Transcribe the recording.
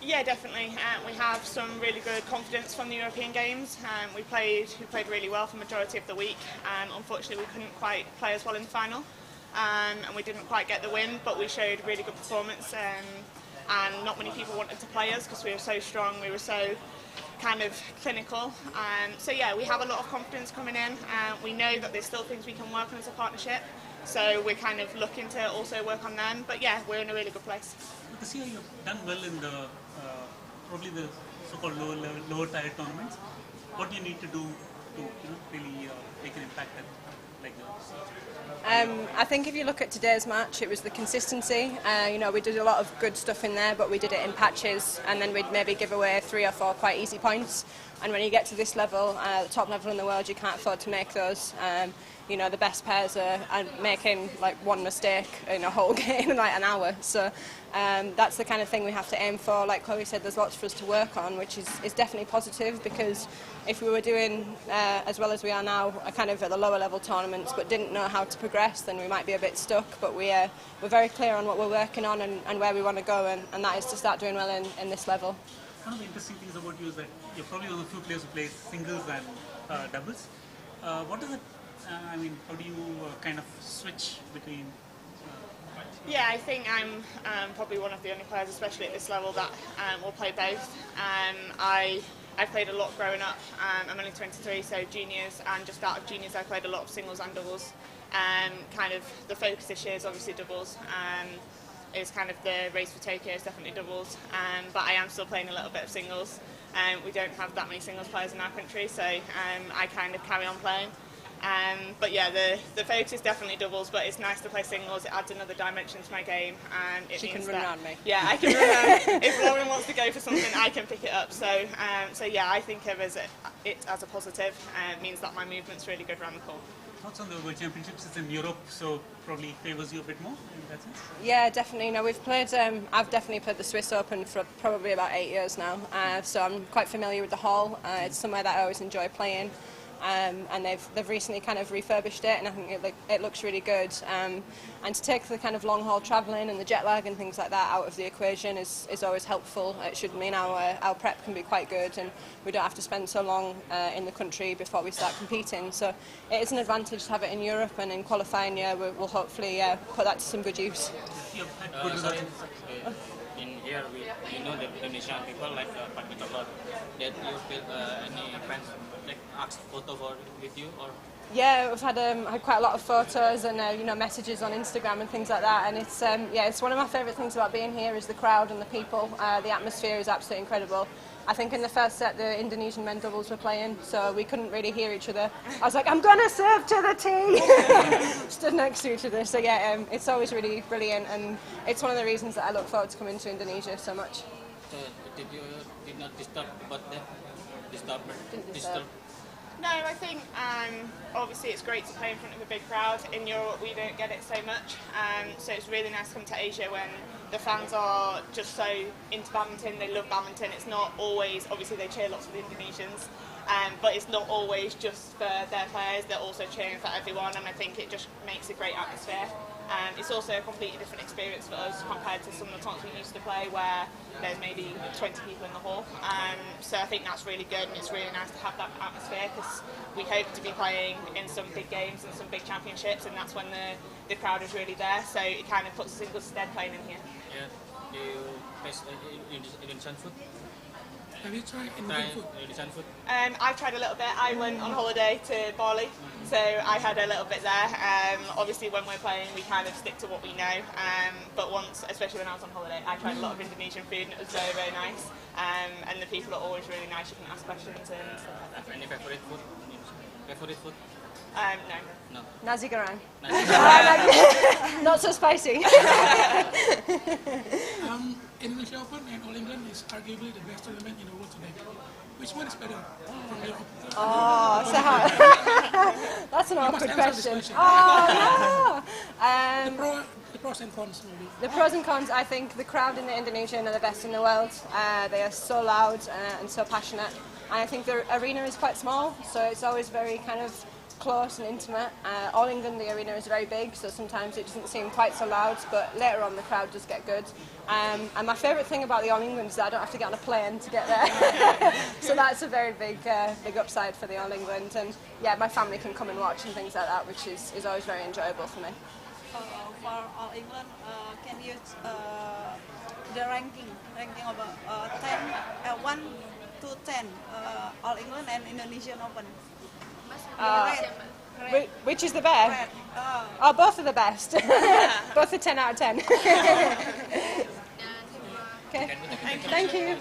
Yeah, definitely. We have some really good confidence from the European Games. We played really well for the majority of the week. Unfortunately, we couldn't quite play as well in the final, and we didn't quite get the win. But we showed really good performance, and not many people wanted to play us because we were so strong. We were so kind of clinical. So yeah, we have a lot of confidence coming in. We know that there's still things we can work on as a partnership. So we're kind of looking to also work on them. But yeah, we're in a really good place. This year you've done well in the probably the so-called lower tier tournaments. What do you need to do to really make an impact like that? I think if you look at today's match, it was the consistency. We did a lot of good stuff in there, but we did it in patches, and then we'd maybe give away 3 or 4 quite easy points. And when you get to this level, the top level in the world, you can't afford to make those. The best pairs are making like 1 mistake in a whole game in like an hour. So that's the kind of thing we have to aim for. Like Chloe said, there's lots for us to work on, which is definitely positive, because if we were doing as well as we are now, kind of at the lower level tournaments, but didn't know how to progress, then we might be a bit stuck. But we're very clear on what we're working on and where we want to go, and that is to start doing well in this level. One of the interesting things about you is that you're probably one of the few players who plays singles and doubles. What does it? How do you kind of switch between? Yeah, I think I'm probably one of the only players, especially at this level, that will play both. I've played a lot growing up. I'm only 23, so juniors, and just out of juniors I played a lot of singles and doubles. Kind of the focus this year is obviously doubles. Is kind of the race for Tokyo is definitely doubles, but I am still playing a little bit of singles. We don't have that many singles players in our country, so I kind of carry on playing. But yeah, the focus is definitely doubles, but it's nice to play singles. It adds another dimension to my game, and it she means can run around me. Yeah, I can run around. If Lauren wants to go for something, I can pick it up. So yeah, I think of it as a positive. It means that my movement's really good around the court. Thoughts on the World Championships? It's in Europe, so probably favours you a bit more in that sense? Yeah, definitely. We've played. I've definitely played the Swiss Open for probably about 8 years now, so I'm quite familiar with the hall. It's somewhere that I always enjoy playing. And they've recently kind of refurbished it, and I think it looks really good. And to take the kind of long haul travelling and the jet lag and things like that out of the equation is always helpful. It should mean our prep can be quite good, and we don't have to spend so long in the country before we start competing. So it is an advantage to have it in Europe, and in qualifying year we'll hopefully put that to some good use. In here, we know that Indonesian people like badminton a lot. Did you feel any fans like ask photo with you or? Yeah, we've had quite a lot of photos and messages on Instagram and things like that, and it's one of my favourite things about being here is the crowd and the people. The atmosphere is absolutely incredible. I think in the first set the Indonesian men doubles were playing, so we couldn't really hear each other. I was like, I'm gonna serve to the tee! Stood next to each other. So yeah, it's always really brilliant, and it's one of the reasons that I look forward to coming to Indonesia so much. So did not disturb about that? Didn't disturb. No, I think obviously it's great to play in front of a big crowd. In Europe we don't get it so much, so it's really nice to come to Asia when the fans are just so into badminton. They love badminton. It's not always, obviously they cheer lots for the Indonesians, but it's not always just for their players. They're also cheering for everyone, and I think it just makes a great atmosphere. It's also a completely different experience for us compared to some of the tournaments we used to play where there's maybe 20 people in the hall. So I think that's really good, and it's really nice to have that atmosphere because we hope to be playing in some big games and some big championships, and that's when the crowd is really there. So it kind of puts us in good stead playing in here. Yeah. Do you taste Indonesian food? Have you tried Indonesian food? Indonesian food? I've tried a little bit. I went on holiday to Bali, so I had a little bit there. Obviously when we're playing we kind of stick to what we know, but once, especially when I was on holiday, I tried a lot of Indonesian food, and it was very, very nice. And the people are always really nice. You can ask questions and stuff like that. Any favorite food? Favorite food? No. Nasi goreng. Not so spicy. Indonesia Open and All England is arguably the best tournament in the world today. Which one is better from your opinion? Oh, so that's an awkward question. Oh, no. The pros and cons, maybe. The pros and cons, I think the crowd in the Indonesian are the best in the world. They are so loud and so passionate. And I think the arena is quite small, so it's always very kind of close and intimate. All England, the arena is very big, so sometimes it doesn't seem quite so loud, but later on the crowd does get good. And my favourite thing about the All England is that I don't have to get on a plane to get there. So that's a very big upside for the All England. And yeah, my family can come and watch and things like that, which is always very enjoyable for me. For All England, can you the ranking of 1 to 10 All England and Indonesian Open? Which is the best? Red. Oh, both are the best. Both are 10 out of 10. Okay. Thank you.